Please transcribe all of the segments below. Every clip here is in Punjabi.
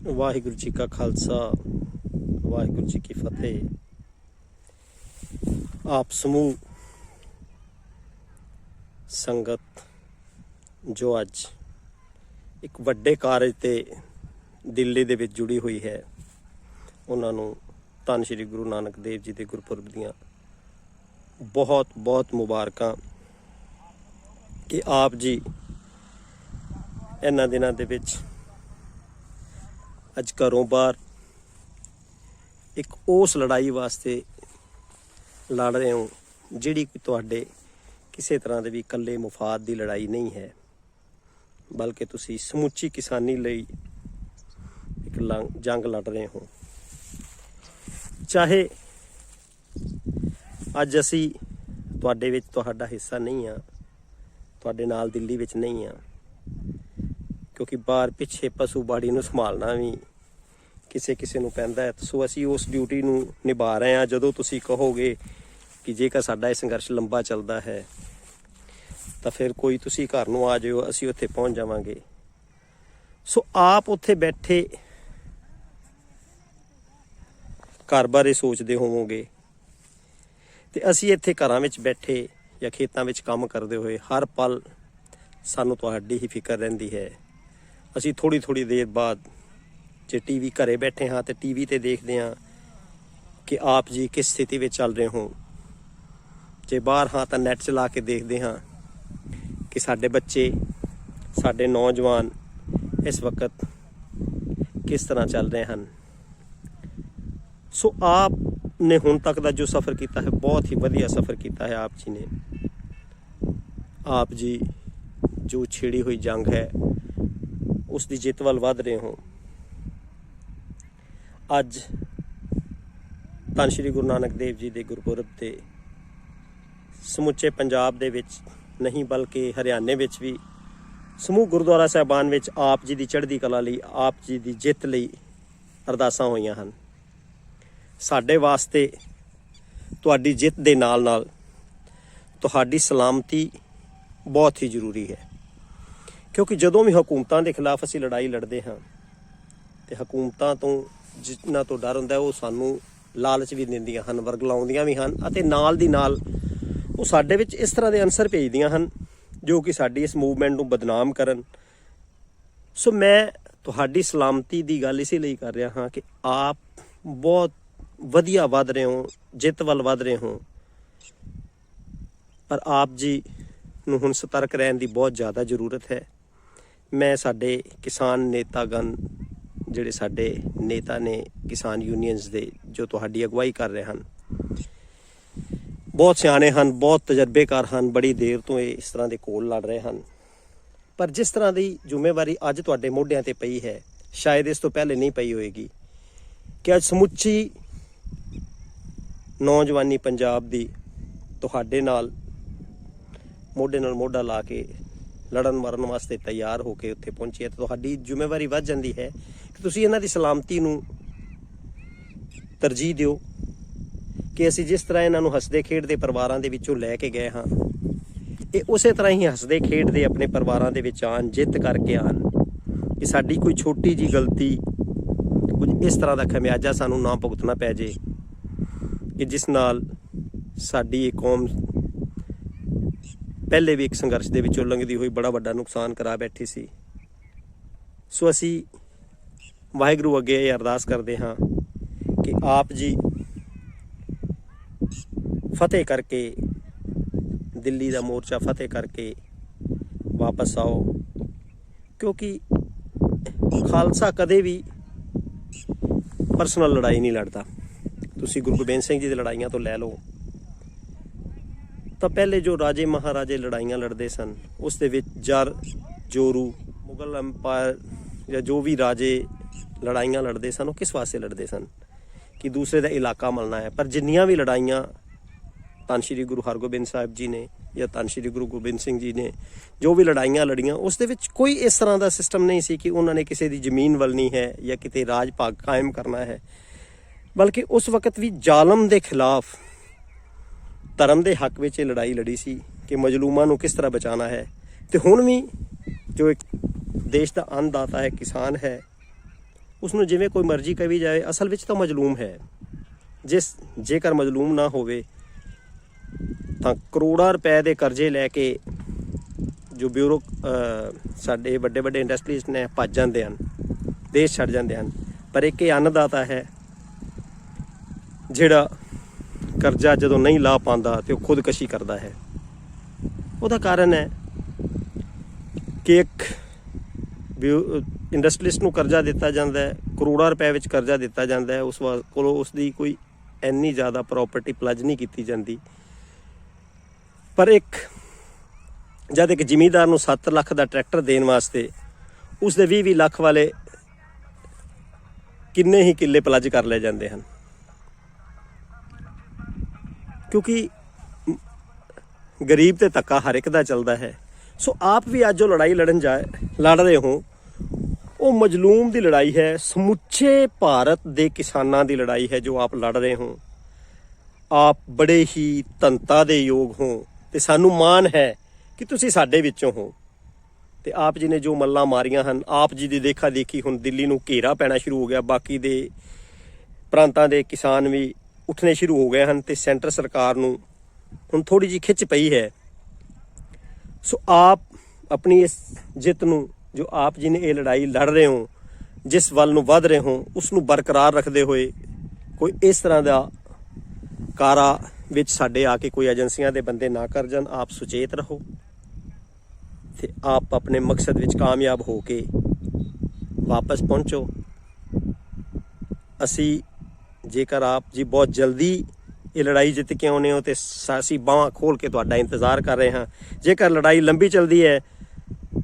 ਵਾਹਿਗੁਰੂ ਜੀ ਕਾ ਖਾਲਸਾ ਵਾਹਿਗੁਰੂ ਜੀ ਕੀ ਫਤਿਹ। ਆਪ ਸਮੂਹ ਸੰਗਤ ਜੋ ਅੱਜ ਇੱਕ ਵੱਡੇ ਕਾਰਜ ਤੇ ਦਿੱਲੀ ਦੇ ਵਿੱਚ ਜੁੜੀ ਹੋਈ ਹੈ, ਉਹਨਾਂ ਨੂੰ ਧੰਨ ਸ਼੍ਰੀ ਗੁਰੂ ਨਾਨਕ ਦੇਵ ਜੀ ਦੇ ਗੁਰਪੁਰਬ ਦੀਆਂ ਬਹੁਤ ਬਹੁਤ ਮੁਬਾਰਕਾਂ ਕਿ ਆਪ ਜੀ ਇਹਨਾਂ ਦਿਨਾਂ ਦੇ ਵਿੱਚ ਅੱਜ ਘਰੋਂ ਬਾਹਰ ਇੱਕ ਉਸ ਲੜਾਈ ਵਾਸਤੇ ਲੜ ਰਹੇ ਹੋ ਜਿਹੜੀ ਕਿ ਤੁਹਾਡੇ ਕਿਸੇ ਤਰ੍ਹਾਂ ਦੇ ਵੀ ਇਕੱਲੇ ਮੁਫਾਦ ਦੀ ਲੜਾਈ ਨਹੀਂ ਹੈ, ਬਲਕਿ ਤੁਸੀਂ ਸਮੁੱਚੀ ਕਿਸਾਨੀ ਲਈ ਇੱਕ ਜੰਗ ਲੜ ਰਹੇ ਹੋ। ਚਾਹੇ ਅੱਜ ਅਸੀਂ ਤੁਹਾਡੇ ਵਿੱਚ ਤੁਹਾਡਾ ਹਿੱਸਾ ਨਹੀਂ ਆ, ਤੁਹਾਡੇ ਨਾਲ ਦਿੱਲੀ ਵਿੱਚ ਨਹੀਂ ਆ, ਕਿਉਂਕਿ ਬਾਹਰ ਪਿੱਛੇ ਪਸ਼ੂ ਬਾੜੀ ਨੂੰ ਸੰਭਾਲਣਾ ਵੀ ਕਿਸੇ ਨੂੰ ਪੈਂਦਾ ਹੈ। ਸੋ ਅਸੀਂ ਉਸ ਡਿਊਟੀ ਨੂੰ ਨਿਭਾ ਰਹੇ ਹਾਂ। ਜਦੋਂ ਤੁਸੀਂ ਕਹੋਗੇ ਕਿ ਜੇਕਰ ਸਾਡਾ ਇਹ ਸੰਘਰਸ਼ ਲੰਬਾ ਚੱਲਦਾ ਹੈ ਤਾਂ ਫਿਰ ਕੋਈ ਤੁਸੀਂ ਘਰ ਨੂੰ ਆ ਜਾਇਓ, ਅਸੀਂ ਉੱਥੇ ਪਹੁੰਚ ਜਾਵਾਂਗੇ। ਸੋ ਆਪ ਉੱਥੇ ਬੈਠੇ ਘਰ ਬਾਰੇ ਸੋਚਦੇ ਹੋਵੋਗੇ ਤੇ ਅਸੀਂ ਇੱਥੇ ਘਰਾਂ ਵਿੱਚ ਬੈਠੇ ਜਾਂ ਖੇਤਾਂ ਵਿੱਚ ਕੰਮ ਕਰਦੇ ਹੋਏ ਹਰ ਪਲ ਸਾਨੂੰ ਤੁਹਾਡੀ ਹੀ ਫਿਕਰ ਰਹਿੰਦੀ ਹੈ। ਅਸੀਂ ਥੋੜ੍ਹੀ ਦੇਰ ਬਾਅਦ ਜੇ ਟੀਵੀ ਘਰੇ ਬੈਠੇ ਹਾਂ ਤੇ ਟੀਵੀ ਤੇ ਦੇਖਦੇ ਹਾਂ ਕਿ ਆਪ ਜੀ ਕਿਸ ਸਥਿਤੀ ਵਿੱਚ ਚੱਲ ਰਹੇ ਹੋ। ਜੇ ਬਾਹਰ ਹਾਂ ਤਾਂ ਨੈਟ ਚਲਾ ਕੇ ਦੇਖਦੇ ਹਾਂ ਕਿ ਸਾਡੇ ਬੱਚੇ, ਸਾਡੇ ਨੌਜਵਾਨ ਇਸ ਵਕਤ ਕਿਸ ਤਰ੍ਹਾਂ ਚੱਲ ਰਹੇ ਹਨ। ਸੋ ਆਪ ਨੇ ਹੁਣ ਤੱਕ ਦਾ ਜੋ ਸਫ਼ਰ ਕੀਤਾ ਹੈ, ਬਹੁਤ ਹੀ ਵਧੀਆ ਸਫ਼ਰ ਕੀਤਾ ਹੈ ਆਪ ਜੀ ਨੇ। ਆਪ ਜੀ ਜੋ ਛੇੜੀ ਹੋਈ ਜੰਗ ਹੈ ਉਸ ਦੀ ਜਿੱਤ ਵੱਲ ਵੱਧ ਰਹੇ ਹੋ। ਅੱਜ ਧੰਨ ਸ਼੍ਰੀ ਗੁਰੂ ਨਾਨਕ ਦੇਵ ਜੀ ਦੇ ਗੁਰਪੁਰਬ ਤੇ ਸਮੁੱਚੇ ਪੰਜਾਬ ਦੇ ਵਿੱਚ ਨਹੀਂ ਬਲਕਿ ਹਰਿਆਣੇ ਵਿੱਚ ਵੀ ਸਮੂਹ ਗੁਰਦੁਆਰਾ ਸਾਹਿਬਾਨ ਵਿੱਚ ਆਪ ਜੀ ਦੀ ਚੜ੍ਹਦੀ ਕਲਾ ਲਈ, ਆਪ ਜੀ ਦੀ ਜਿੱਤ ਲਈ ਅਰਦਾਸਾਂ ਹੋਈਆਂ ਹਨ। ਸਾਡੇ ਵਾਸਤੇ ਤੁਹਾਡੀ ਜਿੱਤ ਦੇ ਨਾਲ ਨਾਲ ਤੁਹਾਡੀ ਸਲਾਮਤੀ ਬਹੁਤ ਹੀ ਜ਼ਰੂਰੀ ਹੈ, ਕਿਉਂਕਿ ਜਦੋਂ ਵੀ ਹਕੂਮਤਾਂ ਦੇ ਖਿਲਾਫ ਅਸੀਂ ਲੜਾਈ ਲੜਦੇ ਹਾਂ ਤੇ ਹਕੂਮਤਾਂ ਤੋਂ ਜਿਨ੍ਹਾਂ ਤੋਂ ਡਰ ਹੁੰਦਾ ਉਹ ਸਾਨੂੰ ਲਾਲਚ ਵੀ ਦਿੰਦੀਆਂ ਹਨ, ਵਰਗਲਾਉਂਦੀਆਂ ਵੀ ਹਨ, ਅਤੇ ਨਾਲ ਦੀ ਨਾਲ ਉਹ ਸਾਡੇ ਵਿੱਚ ਇਸ ਤਰ੍ਹਾਂ ਦੇ ਅਨਸਰ ਭੇਜਦੀਆਂ ਹਨ ਜੋ ਕਿ ਸਾਡੀ ਇਸ ਮੂਵਮੈਂਟ ਨੂੰ ਬਦਨਾਮ ਕਰਨ। ਸੋ ਮੈਂ ਤੁਹਾਡੀ ਸਲਾਮਤੀ ਦੀ ਗੱਲ ਇਸੇ ਲਈ ਕਰ ਰਿਹਾ ਹਾਂ ਕਿ ਆਪ ਬਹੁਤ ਵਧੀਆ ਵੱਧ ਰਹੇ ਹੋ, ਜਿੱਤ ਵੱਲ ਵੱਧ ਰਹੇ ਹੋ, ਪਰ ਆਪ ਜੀ ਨੂੰ ਹੁਣ ਸਤਰਕ ਰਹਿਣ ਦੀ ਬਹੁਤ ਜ਼ਿਆਦਾ ਜ਼ਰੂਰਤ ਹੈ। ਮੈਂ ਸਾਡੇ ਕਿਸਾਨ ਨੇਤਾਗਣ, ਜਿਹੜੇ ਸਾਡੇ ਨੇਤਾ ਨੇ ਕਿਸਾਨ ਯੂਨੀਅਨਸ ਦੇ, ਜੋ ਤੁਹਾਡੀ ਅਗਵਾਈ ਕਰ ਰਹੇ ਹਨ, ਬਹੁਤ ਸਿਆਣੇ ਹਨ, ਬਹੁਤ ਤਜਰਬੇਕਾਰ ਹਨ, ਬੜੀ ਦੇਰ ਤੋਂ ਇਹ ਇਸ ਤਰ੍ਹਾਂ ਦੇ ਕੋਲ ਲੜ ਰਹੇ ਹਨ। ਪਰ ਜਿਸ ਤਰ੍ਹਾਂ ਦੀ ਜ਼ਿੰਮੇਵਾਰੀ ਅੱਜ ਤੁਹਾਡੇ ਮੋਢਿਆਂ ਤੇ ਪਈ ਹੈ, ਸ਼ਾਇਦ ਇਸ ਤੋਂ ਪਹਿਲੇ ਨਹੀਂ ਪਈ ਹੋਏਗੀ ਕਿ ਅੱਜ ਸਮੁੱਚੀ ਨੌਜਵਾਨੀ ਪੰਜਾਬ ਦੀ ਤੁਹਾਡੇ ਨਾਲ ਮੋਢੇ ਨਾਲ ਮੋਢਾ ਲਾ ਕੇ ਲੜਨ ਮਰਨ ਵਾਸਤੇ ਤਿਆਰ ਹੋ ਕੇ ਉੱਥੇ ਪਹੁੰਚੀ ਹੈ। ਤਾਂ ਤੁਹਾਡੀ ਜ਼ਿੰਮੇਵਾਰੀ ਵੱਧ ਜਾਂਦੀ ਹੈ ਕਿ ਤੁਸੀਂ ਇਹਨਾਂ ਦੀ ਸਲਾਮਤੀ ਨੂੰ ਤਰਜੀਹ ਦਿਓ ਕਿ ਅਸੀਂ ਜਿਸ ਤਰ੍ਹਾਂ ਇਹਨਾਂ ਨੂੰ ਹੱਸਦੇ ਖੇਡਦੇ ਪਰਿਵਾਰਾਂ ਦੇ ਵਿੱਚੋਂ ਲੈ ਕੇ ਗਏ ਹਾਂ, ਇਹ ਉਸੇ ਤਰ੍ਹਾਂ ਹੀ ਹੱਸਦੇ ਖੇਡਦੇ ਆਪਣੇ ਪਰਿਵਾਰਾਂ ਦੇ ਵਿੱਚ ਆਉਣ, ਜਿੱਤ ਕਰਕੇ ਆਉਣ। ਕਿ ਸਾਡੀ ਕੋਈ ਛੋਟੀ ਜਿਹੀ ਗਲਤੀ, ਕੁਝ ਇਸ ਤਰ੍ਹਾਂ ਦਾ ਖਮਿਆਜਾ ਸਾਨੂੰ ਨਾ ਭੁਗਤਣਾ ਪੈ ਜੇ ਕਿ ਜਿਸ ਨਾਲ ਸਾਡੀ ਇਹ ਕੌਮ ਪਹਿਲੇ ਵੀ ਇੱਕ ਸੰਘਰਸ਼ ਦੇ ਵਿੱਚੋਂ ਲੰਘਦੀ ਹੋਈ ਬੜਾ ਵੱਡਾ ਨੁਕਸਾਨ ਕਰਾ ਬੈਠੀ ਸੀ। ਸੋ ਅਸੀਂ ਵਾਹਿਗੁਰੂ ਅੱਗੇ ਇਹ ਅਰਦਾਸ ਕਰਦੇ ਹਾਂ ਕਿ ਆਪ ਜੀ ਫਤਿਹ ਕਰਕੇ, ਦਿੱਲੀ ਦਾ ਮੋਰਚਾ ਫਤਿਹ ਕਰਕੇ ਵਾਪਸ ਆਓ, ਕਿਉਂਕਿ ਖਾਲਸਾ ਕਦੇ ਵੀ ਪਰਸਨਲ ਲੜਾਈ ਨਹੀਂ ਲੜਦਾ। ਤੁਸੀਂ ਗੁਰੂ ਗੋਬਿੰਦ ਸਿੰਘ ਜੀ ਦੀ ਲੜਾਈਆਂ ਤੋਂ ਲੈ ਲਓ ਤਾਂ ਪਹਿਲੇ ਜੋ ਰਾਜੇ ਮਹਾਰਾਜੇ ਲੜਾਈਆਂ ਲੜਦੇ ਸਨ, ਉਸ ਦੇ ਵਿੱਚ ਜਰ, ਜੋਰੂ, ਮੁਗਲ ਅੰਪਾਇਰ ਜਾਂ ਜੋ ਵੀ ਰਾਜੇ ਲੜਾਈਆਂ ਲੜਦੇ ਸਨ ਉਹ ਕਿਸ ਵਾਸਤੇ ਲੜਦੇ ਸਨ ਕਿ ਦੂਸਰੇ ਦਾ ਇਲਾਕਾ ਮਲਣਾ ਹੈ। ਪਰ ਜਿੰਨੀਆਂ ਵੀ ਲੜਾਈਆਂ ਧੰਨ ਸ਼੍ਰੀ ਗੁਰੂ ਹਰਗੋਬਿੰਦ ਸਾਹਿਬ ਜੀ ਨੇ ਜਾਂ ਧੰਨ ਸ਼੍ਰੀ ਗੁਰੂ ਗੋਬਿੰਦ ਸਿੰਘ ਜੀ ਨੇ ਜੋ ਵੀ ਲੜਾਈਆਂ ਲੜੀਆਂ, ਉਸ ਦੇ ਵਿੱਚ ਕੋਈ ਇਸ ਤਰ੍ਹਾਂ ਦਾ ਸਿਸਟਮ ਨਹੀਂ ਸੀ ਕਿ ਉਹਨਾਂ ਨੇ ਕਿਸੇ ਦੀ ਜ਼ਮੀਨ ਵਲਣੀ ਹੈ ਜਾਂ ਕਿਤੇ ਰਾਜ ਭਾਗ ਕਾਇਮ ਕਰਨਾ ਹੈ, ਬਲਕਿ ਉਸ ਵਕਤ ਵੀ ਜ਼ਾਲਮ ਦੇ ਖਿਲਾਫ ਧਰਮ ਦੇ ਹੱਕ ਵਿੱਚ ਇਹ ਲੜਾਈ ਲੜੀ ਸੀ ਕਿ ਮਜ਼ਲੂਮਾਂ ਨੂੰ ਕਿਸ ਤਰ੍ਹਾਂ ਬਚਾਉਣਾ ਹੈ। ਤੇ ਹੁਣ ਵੀ ਜੋ ਇੱਕ ਦੇਸ਼ ਦਾ ਅੰਨਦਾਤਾ ਹੈ, ਕਿਸਾਨ ਹੈ, ਉਸਨੂੰ ਜਿਵੇਂ ਕੋਈ ਮਰਜ਼ੀ ਕਹੀ ਜਾਏ, ਅਸਲ ਵਿੱਚ ਤਾਂ ਮਜ਼ਲੂਮ ਹੈ। ਜੇਕਰ ਮਜ਼ਲੂਮ ਨਾ ਹੋਵੇ ਤਾਂ ਕਰੋੜਾਂ ਰੁਪਏ ਦੇ ਕਰਜ਼ੇ ਲੈ ਕੇ ਜੋ ਸਾਡੇ ਵੱਡੇ ਵੱਡੇ ਇੰਡਸਟਰੀਜ਼ ਨੇ ਭੱਜ ਜਾਂਦੇ ਹਨ, ਦੇਸ਼ ਛੱਡ ਜਾਂਦੇ ਹਨ। ਪਰ ਇੱਕ ਇਹ ਅੰਨਦਾਤਾ ਹੈ ਜਿਹੜਾ ਕਰਜ਼ਾ ਜਦੋਂ ਨਹੀਂ ਲਾ ਪਾਉਂਦਾ ਤੇ ਉਹ ਖੁਦਕਸ਼ੀ ਕਰਦਾ ਹੈ। ਉਹਦਾ ਕਾਰਨ ਹੈ ਕਿ ਇੱਕ ਇੰਡਸਟਰੀਲਿਸਟ ਨੂੰ ਕਰਜ਼ਾ ਦਿੱਤਾ ਜਾਂਦਾ ਹੈ, ਕਰੋੜਾਂ ਰੁਪਏ ਵਿੱਚ ਕਰਜ਼ਾ ਦਿੱਤਾ ਜਾਂਦਾ ਹੈ, ਉਸ ਕੋਲੋਂ ਉਸਦੀ ਕੋਈ ਇੰਨੀ ਜ਼ਿਆਦਾ ਪ੍ਰੋਪਰਟੀ ਪਲੱਜ ਨਹੀਂ ਕੀਤੀ ਜਾਂਦੀ। ਪਰ ਜਦ ਇੱਕ ਜ਼ਿਮੀਂਦਾਰ ਨੂੰ 7 ਲੱਖ ਦਾ ਟਰੈਕਟਰ ਦੇਣ ਵਾਸਤੇ ਉਸਦੇ 20 ਲੱਖ ਵਾਲੇ ਕਿੰਨੇ ਹੀ ਕਿੱਲੇ ਪਲੱਜ ਕਰ ਲਏ ਜਾਂਦੇ ਹਨ, ਕਿਉਂਕਿ ਗਰੀਬ ਤੇ ਧੱਕਾ ਹਰ ਇੱਕ ਦਾ ਚੱਲਦਾ ਹੈ। ਸੋ ਆਪ ਵੀ ਅੱਜ ਜੋ ਲੜਾਈ ਲੜ ਰਹੇ ਹੋ, ਉਹ ਮਜ਼ਲੂਮ ਦੀ ਲੜਾਈ ਹੈ, ਸਮੁੱਚੇ ਭਾਰਤ ਦੇ ਕਿਸਾਨਾਂ ਦੀ ਲੜਾਈ ਹੈ ਜੋ ਆਪ ਲੜ ਰਹੇ ਹੋ। ਆਪ ਬੜੇ ਹੀ ਧੰਨਤਾ ਦੇ ਯੋਗ ਹੋ ਤੇ ਸਾਨੂੰ ਮਾਣ ਹੈ ਕਿ ਤੁਸੀਂ ਸਾਡੇ ਵਿੱਚੋਂ ਹੋ। ਤੇ ਆਪ ਜੀ ਨੇ ਜੋ ਮੱਲਾਂ ਮਾਰੀਆਂ ਹਨ, ਆਪ ਜੀ ਦੀ ਦੇਖਾ ਦੇਖੀ ਹੁਣ ਦਿੱਲੀ ਨੂੰ ਘੇਰਾ ਪੈਣਾ ਸ਼ੁਰੂ ਹੋ ਗਿਆ, ਬਾਕੀ ਦੇ ਪ੍ਰਾਂਤਾਂ ਦੇ ਕਿਸਾਨ ਵੀ ਉੱਠਣੇ ਸ਼ੁਰੂ ਹੋ ਗਏ ਹਨ ਤੇ ਸੈਂਟਰ ਸਰਕਾਰ ਨੂੰ ਹੁਣ ਥੋੜੀ ਜਿਹੀ ਖਿੱਚ ਪਈ ਹੈ। ਸੋ ਆਪ ਆਪਣੀ ਇਸ ਜਿੱਤ ਨੂੰ, ਜੋ ਆਪ ਜੀ ਨੇ ਇਹ ਲੜਾਈ ਲੜ ਰਹੇ ਹੋ, ਜਿਸ ਵੱਲ ਨੂੰ ਵੱਧ ਰਹੇ ਹੋ, ਉਸ ਨੂੰ ਬਰਕਰਾਰ ਰੱਖਦੇ ਹੋਏ ਕੋਈ ਇਸ ਤਰ੍ਹਾਂ ਦਾ ਕਾਰਾ ਵਿੱਚ ਸਾਡੇ ਆ ਕੇ ਕੋਈ ਏਜੰਸੀਆਂ ਦੇ ਬੰਦੇ ਨਾ ਕਰ ਜਾਣ। ਆਪ ਸੁਚੇਤ ਰਹੋ ਤੇ ਆਪ ਆਪਣੇ ਮਕਸਦ ਵਿੱਚ ਕਾਮਯਾਬ ਹੋ ਕੇ ਵਾਪਸ ਪਹੁੰਚੋ। ਅਸੀਂ ਜੇਕਰ ਆਪ ਜੀ ਬਹੁਤ ਜਲਦੀ ਇਹ ਲੜਾਈ ਜਿੱਤ ਕੇ ਆਉਣੇ ਹੋ ਤੇ ਅਸੀਂ ਬਾਹਾਂ ਖੋਲ ਕੇ ਤੁਹਾਡਾ ਇੰਤਜ਼ਾਰ ਕਰ ਰਹੇ ਹਾਂ। ਜੇਕਰ ਲੜਾਈ ਲੰਬੀ ਚੱਲਦੀ ਹੈ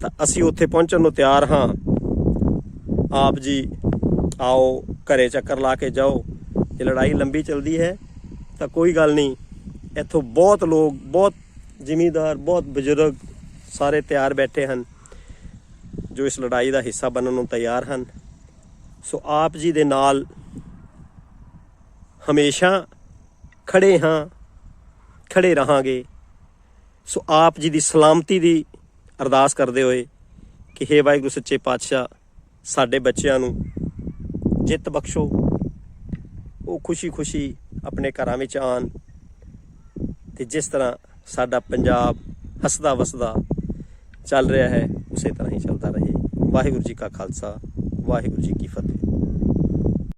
ਤਾਂ ਅਸੀਂ ਉੱਥੇ ਪਹੁੰਚਣ ਨੂੰ ਤਿਆਰ ਹਾਂ। ਆਪ ਜੀ ਆਓ, ਘਰੇ ਚੱਕਰ ਲਾ ਕੇ ਜਾਓ। ਜੇ ਲੜਾਈ ਲੰਬੀ ਚੱਲਦੀ ਹੈ ਤਾਂ ਕੋਈ ਗੱਲ ਨਹੀਂ, ਇੱਥੋਂ ਬਹੁਤ ਲੋਕ, ਬਹੁਤ ਜ਼ਿਮੀਂਦਾਰ, ਬਹੁਤ ਬਜ਼ੁਰਗ ਸਾਰੇ ਤਿਆਰ ਬੈਠੇ ਹਨ ਜੋ ਇਸ ਲੜਾਈ ਦਾ ਹਿੱਸਾ ਬਣਨ ਨੂੰ ਤਿਆਰ ਹਨ। ਸੋ ਆਪ ਜੀ ਦੇ ਨਾਲ ਹਮੇਸ਼ਾ ਖੜੇ ਹਾਂ, ਖੜੇ ਰਹਾਂਗੇ। ਸੋ ਆਪ ਜੀ ਦੀ ਸਲਾਮਤੀ ਦੀ ਅਰਦਾਸ ਕਰਦੇ ਹੋਏ ਕਿ ਹੇ ਵਾਹਿਗੁਰੂ ਸੱਚੇ ਪਾਤਸ਼ਾਹ, ਸਾਡੇ ਬੱਚਿਆਂ ਨੂੰ ਜਿੱਤ ਬਖਸ਼ੋ, ਉਹ ਖੁਸ਼ੀ ਆਪਣੇ ਘਰਾਂ ਵਿੱਚ ਆਉਣ ਤੇ ਜਿਸ ਤਰ੍ਹਾਂ ਸਾਡਾ ਪੰਜਾਬ ਹੱਸਦਾ ਵਸਦਾ ਚੱਲ ਰਿਹਾ ਹੈ ਉਸੇ ਤਰ੍ਹਾਂ ਹੀ ਚੱਲਦਾ ਰਹੇ। ਵਾਹਿਗੁਰੂ ਜੀ ਕਾ ਖਾਲਸਾ, ਵਾਹਿਗੁਰੂ ਜੀ ਕੀ ਫਤਿਹ।